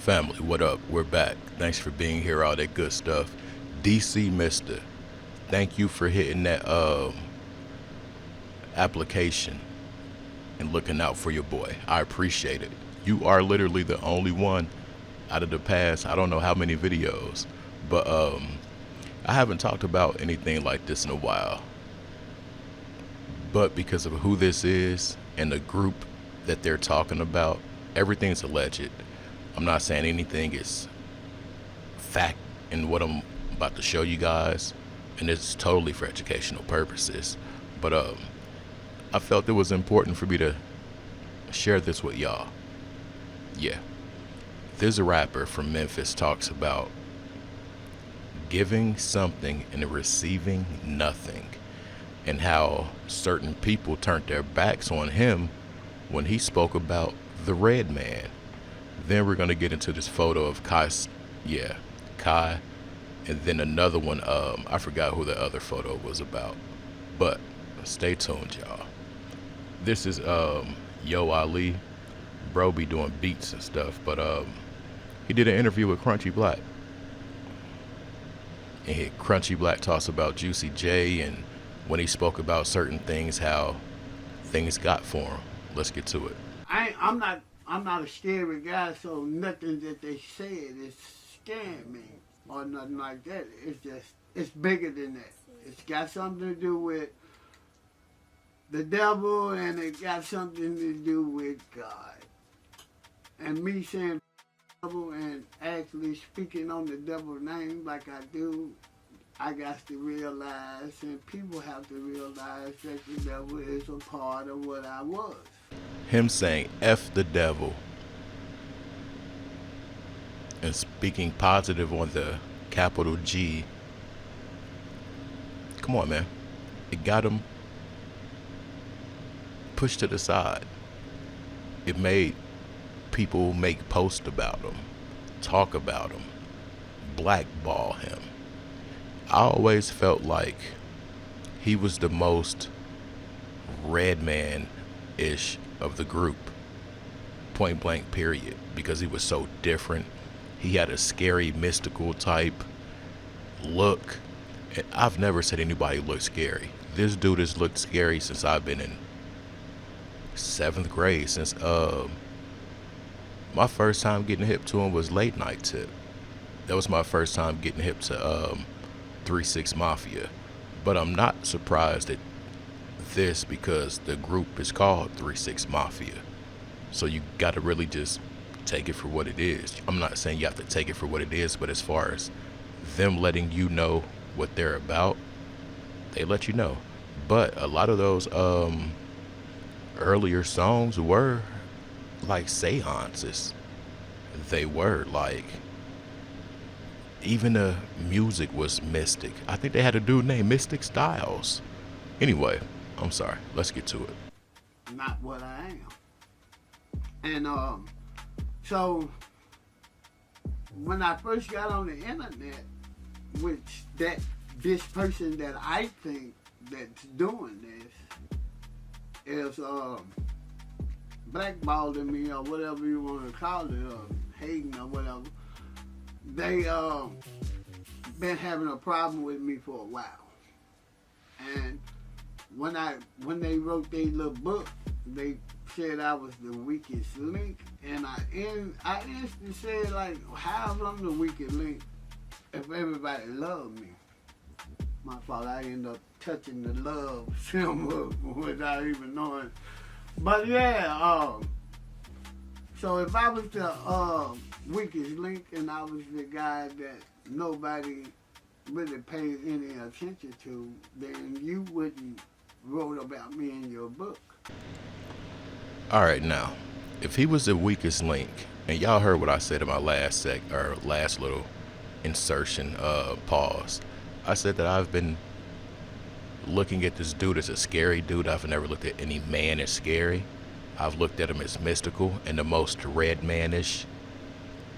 Family, what up? We're back. Thanks for being here, all that good stuff. DC Mister, thank you for hitting that application and looking out for your boy. I appreciate it. You are literally the only one out of the past, I don't know how many videos, but I haven't talked about anything like this in a while. But because of who this is and the group that they're talking about, everything's alleged. I'm not saying anything is fact in what I'm about to show you guys, and it's totally for educational purposes. But I felt it was important for me to share this with y'all. Yeah, there's a rapper from Memphis talks about giving something and receiving nothing, and how certain people turned their backs on him when he spoke about the red man. Then we're gonna get into this photo of Kai, and then another one. I forgot who the other photo was about, but stay tuned, y'all. This is Yo Ali, bro be doing beats and stuff, but he did an interview with Crunchy Black, and Crunchy Black talks about Juicy J, and when he spoke about certain things, how things got for him. Let's get to it. I'm not a scary guy, so nothing that they said is scaring me or nothing like that. It's bigger than that. It's got something to do with the devil, and it got something to do with God. And me saying devil and actually speaking on the devil's name like I do, I got to realize, and people have to realize, that the devil is a part of what I was. Him saying F the devil and speaking positive on the capital G. Come on, man. It got him pushed to the side. It made people make posts about him, talk about him, blackball him. I always felt like he was the most red man-ish of the group, point blank period, because he was so different. He had a scary, mystical type look, and I've never said anybody looked scary. This dude has looked scary since I've been in 7th grade, since my first time getting hip to him was Late Night Tip. That was my first time getting hip to 3-6 Mafia, but I'm not surprised at this because the group is called 3-6 Mafia. So you got to really just take it for what it is. I'm not saying you have to take it for what it is, but as far as them letting you know what they're about, they let you know. But a lot of those earlier songs were like seances. They were like, even the music was mystic. I think they had a dude named Mystic Styles. Anyway, I'm sorry. Let's get to it. Not what I am. And so when I first got on the internet, which this person that I think that's doing this is blackballing me or whatever you want to call it, or hating or whatever. They been having a problem with me for a while. And when they wrote their little book, they said I was the weakest link, and I instantly said, like, how am I the weakest link if everybody loved me? My fault, I ended up touching the love symbol without even knowing. But yeah, so if I was the weakest link and I was the guy that nobody really pays any attention to, then you wouldn't wrote about me in your book. All right, now, if he was the weakest link, and y'all heard what I said in my last little insertion, pause. I said that I've been looking at this dude as a scary dude. I've never looked at any man as scary. I've looked at him as mystical and the most red manish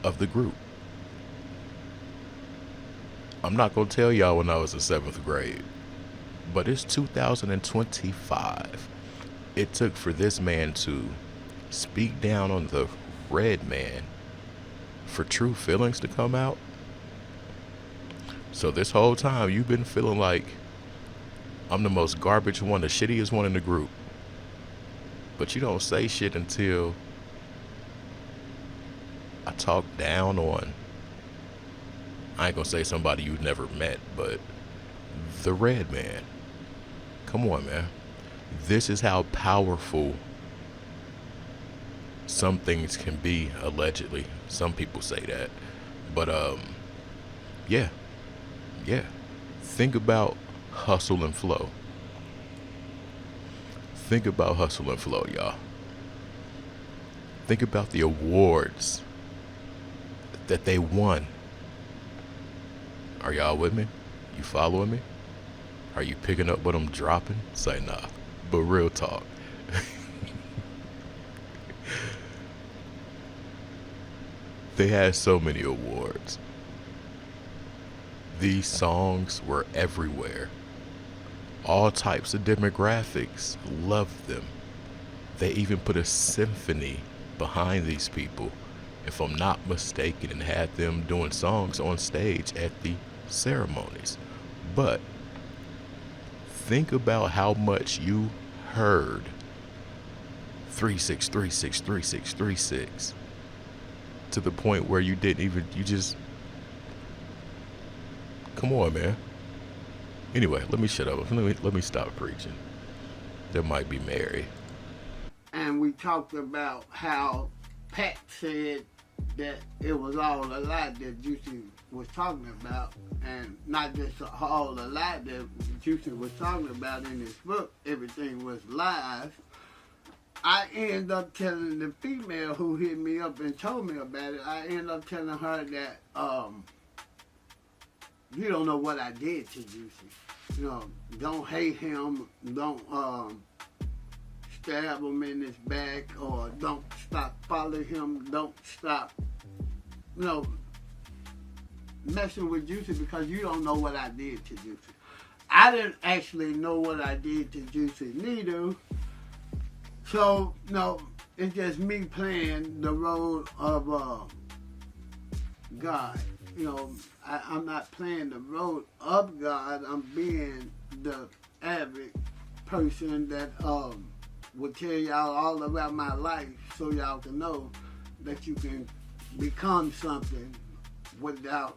of the group. I'm not gonna tell y'all when I was in 7th grade, but it's 2025. It took for this man to speak down on the red man for true feelings to come out. So this whole time you've been feeling like I'm the most garbage one, the shittiest one in the group. But you don't say shit until I talk down on, I ain't gonna say somebody you've never met, but the Red Man. Come on, man. This is how powerful some things can be, allegedly. Some people say that. But yeah. Think about hustle and flow. Think about hustle and flow, y'all. Think about the awards that they won. Are y'all with me? You following me? Are you picking up what I'm dropping? Say nah. But real talk. They had so many awards. These songs were everywhere. All types of demographics loved them. They even put a symphony behind these people, if I'm not mistaken, and had them doing songs on stage at the ceremonies. But think about how much you heard 36363636 to the point where you just come on, man. Anyway, let me shut up. Let me stop preaching. That might be Mary. And we talked about how Pat said that it was all a lie that Juicy was talking about, and not just all a lie that Juicy was talking about in his book, everything was lies. I end up telling the female who hit me up and told me about it, I end up telling her that, you don't know what I did to Juicy. You know, don't hate him, don't stab him in his back, or don't stop following him, don't stop, messing with Juicy, because you don't know what I did to Juicy. I didn't actually know what I did to Juicy neither. So, it's just me playing the role of God. I'm not playing the role of God. I'm being the average person that will tell y'all all about my life so y'all can know that you can become something without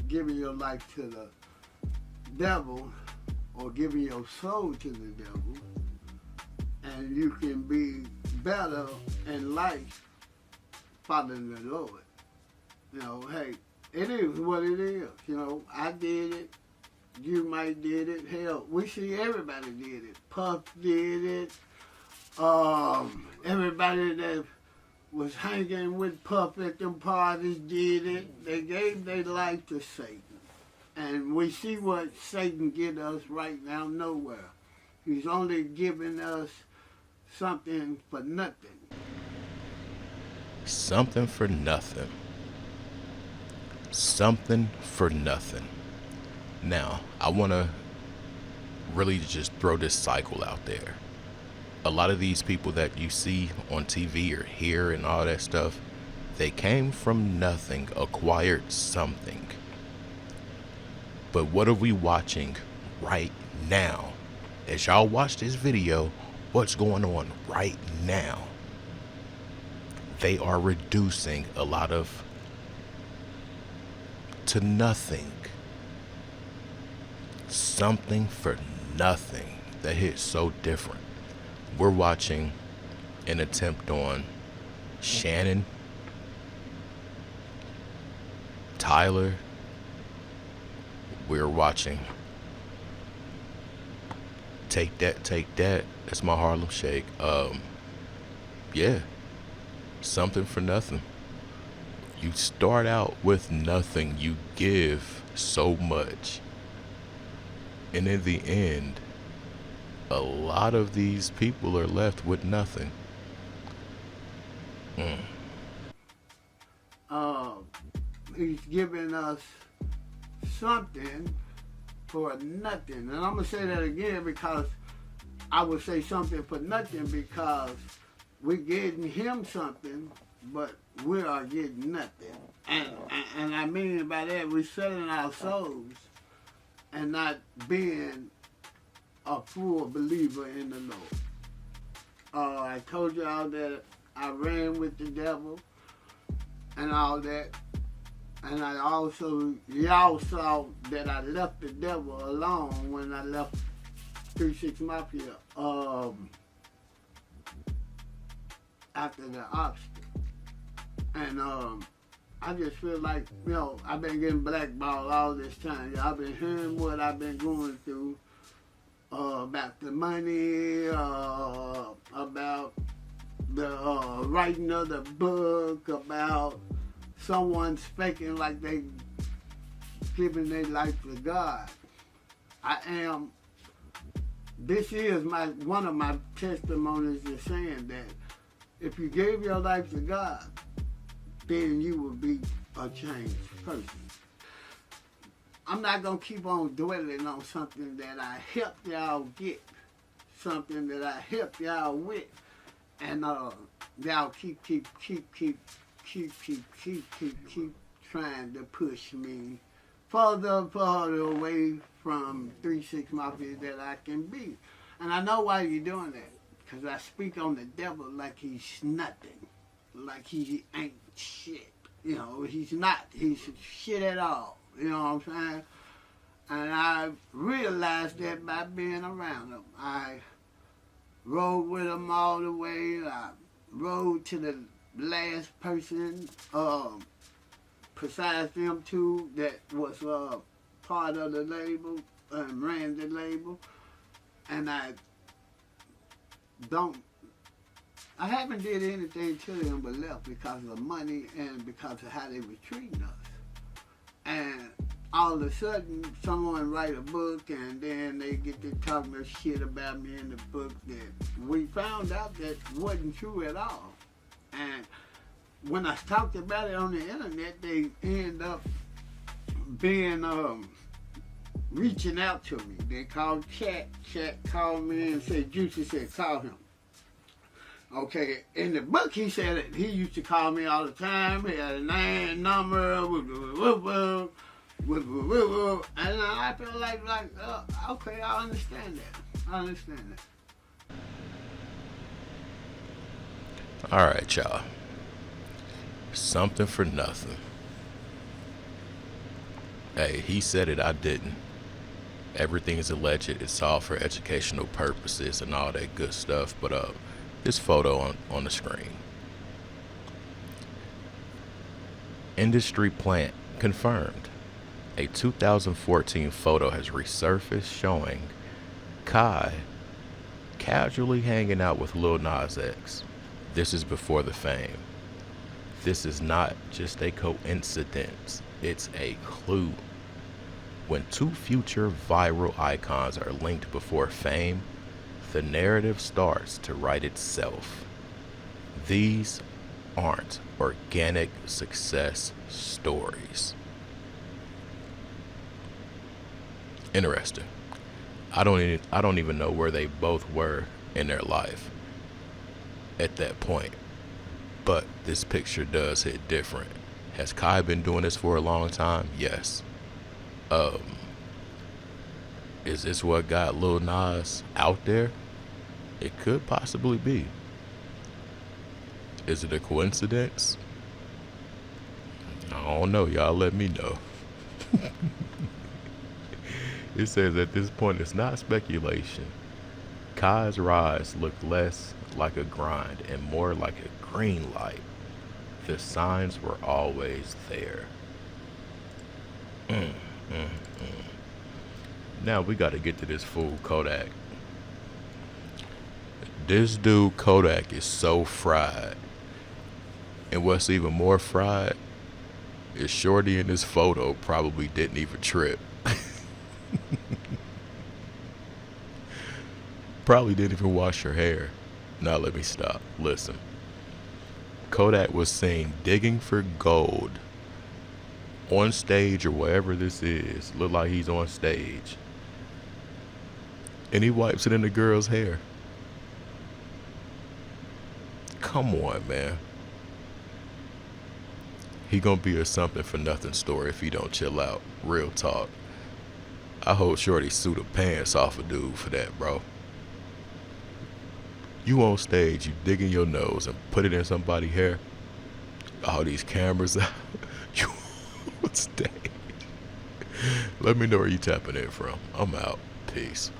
giving your life to the devil or giving your soul to the devil. And you can be better in life following the Lord. Hey, it is what it is. I did it. You might did it. Hell, we see everybody did it. Puff did it. Everybody that was hanging with Puff at them parties did it. They gave their life to Satan. And we see what Satan get us right now, nowhere. He's only giving us something for nothing. Something for nothing. Something for nothing. Now, I want to really just throw this cycle out there. A lot of these people that you see on TV or hear and all that stuff, they came from nothing, acquired something. But what are we watching right now? As y'all watch this video, what's going on right now? They are reducing a lot of to nothing. Something for nothing that hits so different. We're watching an attempt on Shannon, Tyler. We're watching Take That. That's my Harlem Shake. Yeah. Something for nothing. You start out with nothing. You give so much. And in the end, a lot of these people are left with nothing. He's giving us something for nothing. And I'm going to say that again, because I would say something for nothing, because we're getting him something but we are getting nothing. And I mean by that, we're selling our souls and not being a full believer in the Lord. I told y'all that I ran with the devil and all that. And I also, y'all saw that I left the devil alone when I left 3-6 Mafia after the obstacle. And I just feel like, you know, I've been getting blackballed all this time. Y'all been hearing what I've been going through about the money, about the writing of the book, about someone speaking like they giving their life to God. This is one of my testimonies is saying that if you gave your life to God, then you will be a changed person. I'm not going to keep on dwelling on something that I helped y'all get, something that I helped y'all with, and y'all keep trying to push me further and further away from 3-6 Mafia that I can be. And I know why you're doing that, because I speak on the devil like he's nothing, like he ain't shit. You know, he's not. He's shit at all. You know what I'm saying? And I realized that by being around him. I rode with him all the way. I rode to the last person, besides them two, that was part of the label, ran the label. And I haven't did anything to them but left because of money and because of how they were treating us. And all of a sudden, someone write a book and then they get to talking shit about me in the book that we found out that wasn't true at all. And when I talked about it on the internet, they end up being reaching out to me. They called Chat. Chat called me and said, Juicy said, call him. Okay, in the book he said that he used to call me all the time. He had a name, number, and I feel like okay, I understand that. All right, y'all. Something for nothing. Hey, he said it, I didn't. Everything is alleged. It's all for educational purposes and all that good stuff. But this photo on the screen. Industry plant confirmed. A 2014 photo has resurfaced showing Kai casually hanging out with Lil Nas X. This is before the fame. This is not just a coincidence. It's a clue. When two future viral icons are linked before fame, the narrative starts to write itself. These aren't organic success stories. Interesting. I don't even know where they both were in their life at that point. But this picture does hit different. Has Kai been doing this for a long time? Yes. Is this what got Lil Nas out there? It could possibly be. Is it a coincidence? I don't know. Y'all let me know. It says at this point it's not speculation. Kai's rise looked less like a grind and more like a green light. The signs were always there. Now we got to get to this fool Kodak. This dude Kodak is so fried. And what's even more fried is Shorty in this photo probably didn't even trip. Probably didn't even wash her hair. Now let me stop. Listen. Kodak was seen digging for gold on stage or wherever this is. Look like he's on stage. And he wipes it in the girl's hair. Come on, man. He gonna be a something for nothing story if he don't chill out. Real talk. I hope Shorty sue the pants off a dude for that, bro. You on stage, you digging your nose and put it in somebody's hair. All these cameras out. You on stage. Let me know where you tapping in from. I'm out. Peace.